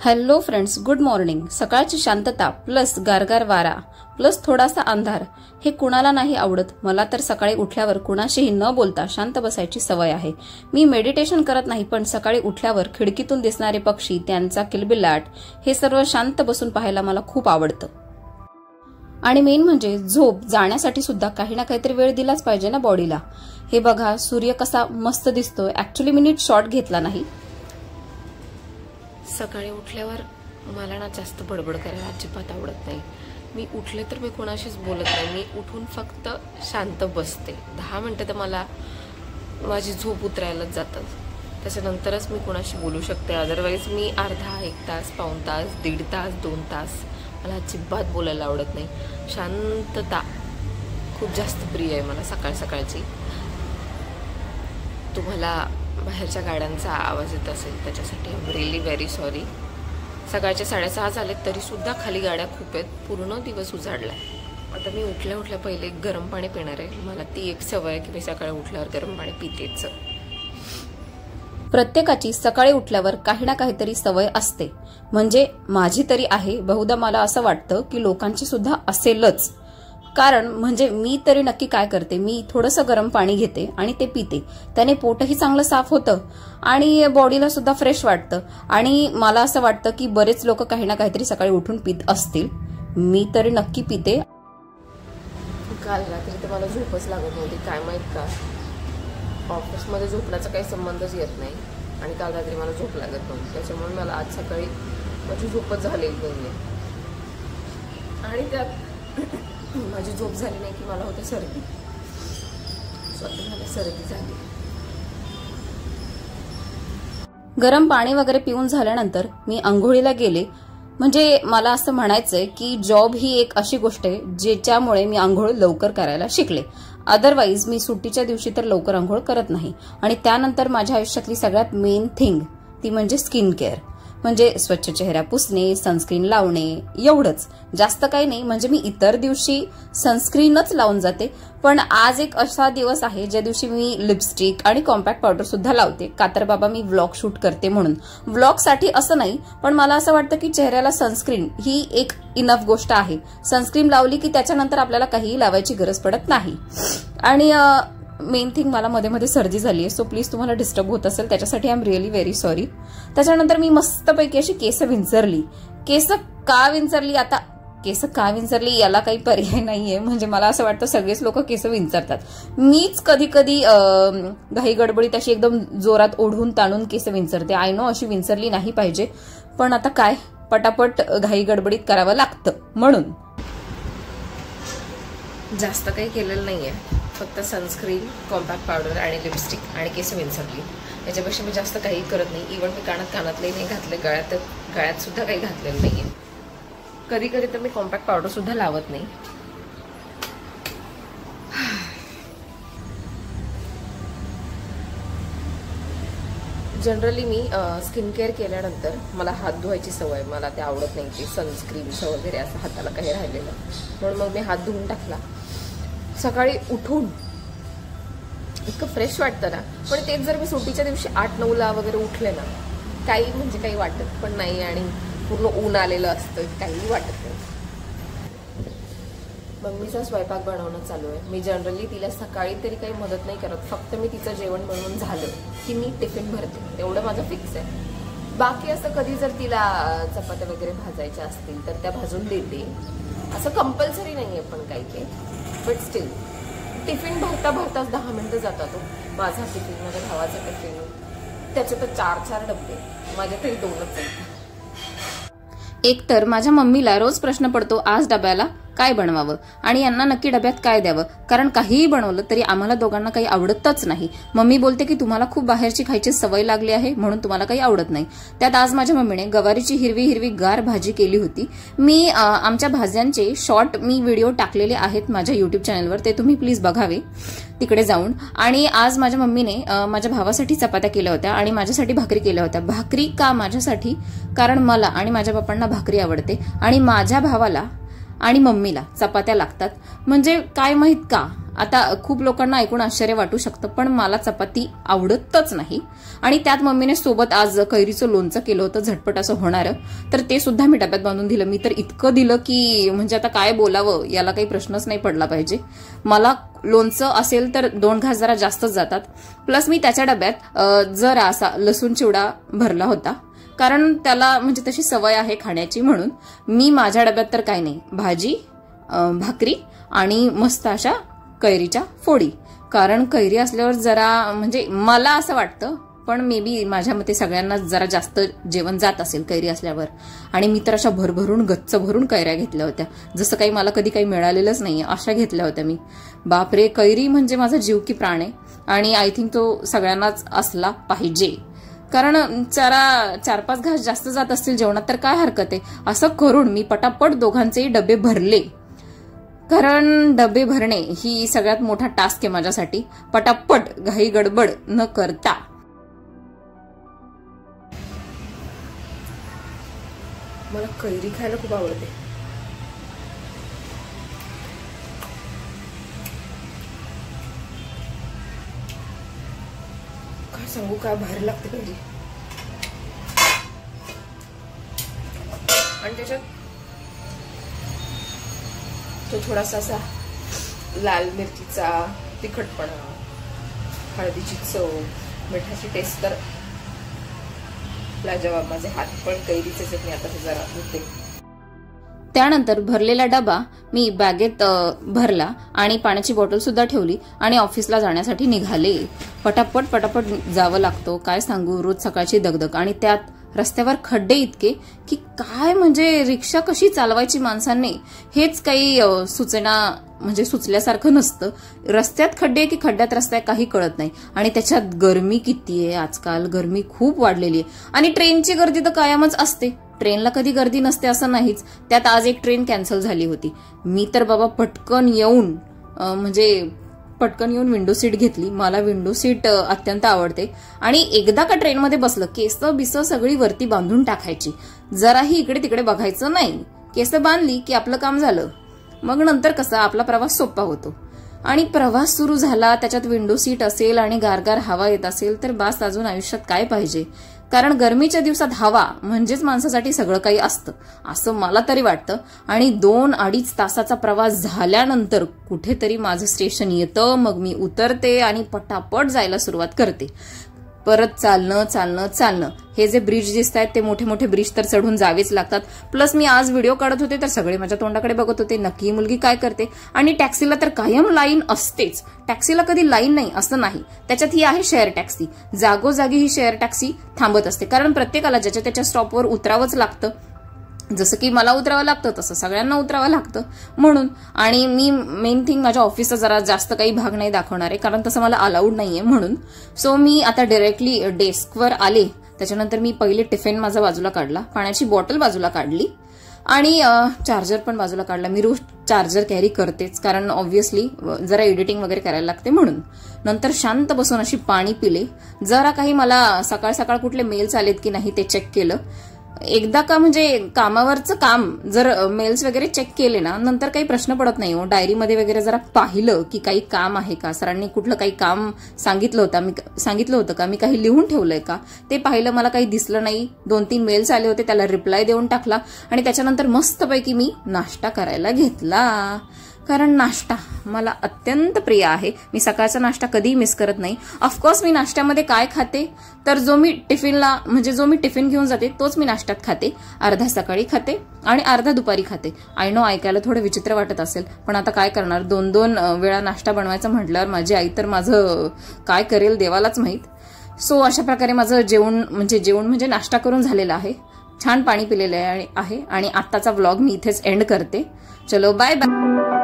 Hello friends, good morning. सकाळची शांतता plus गारगार वारा प्लस थोडासा अंधार हे कुणाला नाही आवडत. मला तर सकाळी उठल्यावर कुणाशीही न बोलता शांत बसायची सवय आहे. मी मेडिटेशन करत नाही, पण सकाळी उठल्यावर खिडकीतून दिसणारे पक्षी, त्यांचा किलबिलाट हे सर्व शांत बसून पाहायला मला खूप आवडतं. आणि मेन म्हणजे झोप जाण्यासाठी सुद्धा काही ना काहीतरी वेळ दिलाच पाहिजे ना बॉडीला. हे बघा, सूर्य कसा मस्त दिसतोय. ऍक्च्युली मी नीट शॉट घेतला नाही. सकाळी उठल्यावर मला ना जास्त बडबड करायला अजिबात आवडत नाही. मी उठले तर मी कोणाशीच बोलत नाही. मी उठून फक्त शांत बसते. 10 मिनिटं तर मला माझी झोप उतरायलाच जातात. त्याच्यानंतरच मी कोणाशी बोलू शकते. अदरवाईज मी अर्धा, 1 तास, पाऊण तास, 1.5 तास, 2 तास मला अजिबात बोलायला आवडत नाही. शांतता खूप जास्त प्रिय आहे मला सकाळ सकाळची. तुम्हाला बाहेरच्या गाड्यांचा आवाज येत असेल त्याच्यासाठी I am really very sorry. सकाळचे 6:30 झालेत तरी सुद्धा खाली गाड्या खूप आहेत. पूर्ण दिवस उजाडलाय. आता मी उठल्या उठल्या पहिले गरम पाणी पिणार आहे. मला ती एक सवय आहे की मी सकाळी उठल्यावर गरम पाणी पितेच. प्रत्येकाची सकाळी उठल्यावर काही ना काहीतरी सवय असते. म्हणजे माझी तरी आहे. बहुधा मला असं वाटतं की लोकांची सुद्धा असेलच. कारण म्हणजे मी तरी नक्की काय करते, मी थोडंसं गरम पाणी घेते आणि ते पिते. त्याने पोटही चांगलं साफ होतं आणि बॉडीला सुद्धा फ्रेश वाटतं. आणि मला असं वाटतं की बरेच लोक काही ना काहीतरी सकाळी उठून पित असतील. मी तरी नक्की पिते. काल रात्री तर मला झोपच लागत नव्हती. काय माहित का, ऑफिसमध्ये झोपण्याचा काही संबंधच येत नाही आणि काल रात्री मला झोप लागत नव्हती. त्याच्यामुळे मला आज सकाळी माझी झोपच झालेली नाहीये. आणि त्यात माझी झोप झाली नाही की मला होते सर्दी. स्वतः मला सर्दी झाली. गरम पाणी वगैरे पिऊन झाल्यानंतर मी आंघोळीला गेले. म्हणजे मला असं म्हणायचंय की जॉब ही एक अशी गोष्ट आहे ज्याच्यामुळे मी आंघोळ लवकर करायला शिकले. अदरवाईज मी सुट्टीच्या दिवशी तर लवकर आंघोळ करत नाही. आणि त्यानंतर माझ्या आयुष्यातली सगळ्यात मेन थिंग ती म्हणजे स्किन केअर. म्हणजे स्वच्छ चेहरा पुसणे, सनस्क्रीन लावणे, एवढंच. जास्त काही नाही. म्हणजे मी इतर दिवशी सनस्क्रीनच लावून जाते, पण आज एक असा दिवस आहे ज्या दिवशी मी लिपस्टिक आणि कॉम्पॅक्ट पावडर सुद्धा लावते. का तर बाबा मी व्लॉग शूट करते म्हणून. व्लॉगसाठी असं नाही, पण मला असं वाटतं की चेहऱ्याला सनस्क्रीन ही एक इनफ गोष्ट आहे. सनस्क्रीन लावली की त्याच्यानंतर आपल्याला काहीही लावायची गरज पडत नाही. आणि मेन थिंग, मला मध्ये मध्ये सर्दी झाली आहे. सो प्लीज तुम्हाला डिस्टर्ब होत असेल त्याच्यासाठी I am really very sorry. त्याच्यानंतर मी मस्तपैकी अशी केस विंचरली. केस का विंचरली याला काही पर्याय नाहीये. म्हणजे मला असं वाटतं सगळेच लोक केस विंचरतात. मीच कधी कधी घाई गडबडीत अशी एकदम जोरात ओढून ताणून केस विंचरते. आय नो अशी विंचरली नाही पाहिजे, पण आता काय, पटापट घाई गडबडीत करावं लागतं म्हणून. जास्त काही केलेलं नाहीये. फक्त सनस्क्रीन, कॉम्पॅक्ट पावडर आणि लिपस्टिक आणि केस विंचरली. याच्यापेक्षा मी जास्त काही करत नाही. इव्हन मी कानातले नाही घातले, गळ्यात सुद्धा काही घातलेलं नाहीये. कधी कधी तर मी कॉम्पॅक्ट पावडर सुद्धा लावत नाही. जनरली मी स्किन केअर केल्यानंतर मला हात धुवायची सवय. मला ते आवडत नाही की सनस्क्रीनचं वगैरे असं हाताला काही राहिलेलं. म्हणून मग मी हात धुवून टाकला. सकाळी उठून इतकं फ्रेश वाटतं ना. पण तेच जर मी सुट्टीच्या दिवशी 8-9ला वगैरे उठले ना, काही वाटत पण नाही. आणि पूर्ण ऊन आलेलं असतं, काहीही वाटत नाही. मम्मीचा स्वयंपाक बनवणं चालू आहे. मी जनरली तिला सकाळी तरी काही मदत नाही करत. फक्त मी तिचं जेवण बनवून झालं की मी टिफिन भरते, एवढं माझं फिक्स आहे. बाकी असं कधी जर तिला चपात्या वगैरे भाजायच्या असतील तर त्या भाजून देते. असं कंपल्सरी नाहीये पण काही ते. बट स्टील टिफिन भरताच 10 मिनिटं जातात. माझा टिफिन, माझ्या भावाचा टिफिन, त्याचे तर 4 डब्बे, माझ्या तरी 2च आहेत. एकतर माझ्या मम्मीला रोज प्रश्न पडतो आज डब्याला काय बनवावं आणि यांना नक्की डब्यात काय द्यावं. कारण काहीही बनवलं तरी आम्हाला दोघांना काही आवडतच नाही. मम्मी बोलते की तुम्हाला खूप बाहेरची खायची सवय लागली आहे म्हणून तुम्हाला काही आवडत नाही. त्यात आज माझ्या मम्मीने गवारीची हिरवी गार भाजी केली होती. मी आमच्या भाज्यांचे शॉर्ट व्हिडिओ टाकलेले आहेत माझ्या युट्यूब चॅनलवर, ते तुम्ही प्लीज बघावे तिकडे जाऊन. आणि आज माझ्या मम्मीने माझ्या भावासाठी चपात्या केल्या होत्या आणि माझ्यासाठी भाकरी केल्या होत्या. भाकरी का माझ्यासाठी, कारण मला आणि माझ्या पप्पांना भाकरी आवडते आणि माझ्या भावाला आणि मम्मीला चपात्या लागतात. म्हणजे काय माहित का आता खूप लोकांना ऐकून आश्चर्य वाटू शकतं, पण मला चपाती आवडतच नाही. आणि त्यात मम्मीने सोबत आज कैरीचं लोणचं केलं होतं, झटपट असं होणारं, तर ते सुद्धा मी डब्यात बांधून दिलं. मी तर इतकं दिलं की म्हणजे आता काय बोलावं याला काही प्रश्नच नाही पडला पाहिजे. मला लोणचं असेल तर 2 घास जरा जास्तच जातात. प्लस मी त्याच्या डब्यात जरा असा लसूण चिवडा भरला होता, कारण त्याला म्हणजे तशी सवय आहे खाण्याची. म्हणून मी माझ्या डब्यात तर काय नाही, भाजी, भाकरी आणि मस्त अशा कैरीच्या फोडी. कारण कैरी असल्यावर जरा म्हणजे मला असं वाटतं, पण मे बी माझ्या मते सगळ्यांना जरा जास्त जेवण जात असेल कैरी असल्यावर. आणि मी तर अशा भरभरून गच्च भरून कैऱ्या घेतल्या होत्या, जसं काही मला कधी काही मिळालेलंच नाहीये अशा घेतल्या होत्या मी. बापरे, कैरी म्हणजे माझा जीव की प्राण आहे. आणि आय थिंक तो सगळ्यांनाच असला पाहिजे, कारण जरा 4-5 घास जास्त जात असतील जेवणात तर काय हरकत आहे. असं करून मी पटापट दोघांचेही डबे भरले, कारण डबे भरणे ही सगळ्यात मोठा टास्क आहे माझ्यासाठी. पटापट घाई गडबड न करता. मला कैरी खायला खूप आवडते. काय सांगू, काय भारी लागते कैरी. आणि त्याच्यात तो थोडासा असा लाल मिरचीचा तिखटपणा, हळदीची चव, मिठाची टेस्ट तर लाजवाब. माझे हात पण कैरीचे चटणी आता जरा होते. त्यानंतर भरलेला डबा मी बॅगेत भरला आणि पाण्याची बॉटल सुद्धा ठेवली आणि ऑफिसला जाण्यासाठी निघाले. पटापट पटापट जावं लागतो, काय सांगू, रोज सकाळची दगदग. आणि त्यात रस्त्यावर खड्डे इतके की काय म्हणजे रिक्षा कशी चालवायची माणसांनी हेच काही सुचना, म्हणजे सुचल्यासारखं नसतं. रस्त्यात खड्डे की खड्ड्यात रस्ता काही कळत नाही. आणि त्याच्यात गरमी किती आहे आजकाल, गरमी खूप वाढलेली आहे. आणि ट्रेनची गर्दी तर कायमच असते, ट्रेनला कधी गर्दी नसते असं नाहीच. त्यात आज एक ट्रेन कॅन्सल झाली होती. मी तर बाबा पटकन येऊन विंडो सीट घेतली. मला विंडो सीट अत्यंत आवडते. आणि एकदा का ट्रेनमध्ये बसलं, केस बिस सगळी वरती बांधून टाकायची, जराही इकडे तिकडे बघायचं नाही. केस बांधली की आपलं काम झालं. मग नंतर कसा आपला प्रवास सोपा होतो. आणि प्रवास सुरू झाला, त्याच्यात विंडो सीट असेल आणि गारगार हवा येत असेल तर बास, अजून आयुष्यात काय पाहिजे. कारण गरमीच्या दिवसात हवा म्हणजेच माणसासाठी सगळं काही असतं असं मला तरी वाटतं. आणि 2-2.5 तासाचा प्रवास झाल्यानंतर कुठेतरी माझं स्टेशन येतं, मग मी उतरते आणि पटापट जायला सुरुवात करते. परत चालणं. हे जे ब्रिज दिसत आहेत ते मोठे मोठे ब्रिज तर चढून जावेच लागतात. प्लस मी आज व्हिडिओ काढत होते तर सगळे माझ्या तोंडाकडे बघत होते, नक्की मुलगी काय करते. आणि टॅक्सीला तर कायम लाईन असतेच, टॅक्सीला कधी लाईन नाही असं नाही. त्याच्यात ही आहे शेअर टॅक्सी, जागोजागी ही शेअर टॅक्सी थांबत असते, कारण प्रत्येकाला ज्याच्या त्याच्या स्टॉपवर उतरावंच लागतं. जसं की मला उतरावं लागतं तसं सगळ्यांना उतरावं लागतं म्हणून. आणि मी मेन थिंग माझ्या ऑफिसचा जरा जास्त काही भाग नाही दाखवणार आहे, कारण तसं मला अलाउड नाहीये म्हणून. सो मी आता डायरेक्टली डेस्कवर आले. त्याच्यानंतर मी पहिले टिफिन माझा बाजूला काढला, पाण्याची बॉटल बाजूला काढली आणि चार्जर पण बाजूला काढला. मी रोज चार्जर कॅरी करतेच, कारण ऑब्व्हियसली जरा एडिटिंग वगैरे करायला लागते म्हणून. नंतर शांत बसून अशी पाणी पिले. जरा काही मला सकाळ सकाळ कुठले मेल्स आलेत की नाही ते चेक केलं. एकदा का म्हणजे कामावरचं काम जर मेल्स वगैरे चेक केले ना, नंतर काही प्रश्न पडत नाही. डायरीमध्ये वगैरे जरा पाहिलं की काही काम आहे का, सरांनी कुठलं काही काम सांगितलं होतं का, मी काही लिहून ठेवलंय का, ते पाहिलं. मला काही दिसलं नाही. 2-3 मेल्स आले होते, त्याला रिप्लाय देऊन टाकला. आणि त्याच्यानंतर मस्तपैकी मी नाश्ता करायला घेतला, कारण नाश्ता मला अत्यंत प्रिय आहे. मी सकाळचा नाश्ता कधीही मिस करत नाही. ऑफकोर्स मी नाश्त्यामध्ये काय खाते तर जो मी टिफिन घेऊन जाते तोच मी नाश्त्यात खाते. अर्धा सकाळी खाते आणि अर्धा दुपारी खाते. आय नो ऐकायला थोडं विचित्र वाटत असेल, पण आता काय करणार, 2-2 वेळा नाश्ता बनवायचा म्हटल्यावर माझी आई तर माझं काय करेल देवालाच माहीत. सो अशा प्रकारे माझं जेवण म्हणजे नाश्ता करून झालेला आहे. छान पाणी पिलेलं आहे आणि आत्ताचा व्लॉग मी इथेच एंड करते. चलो बाय बाय.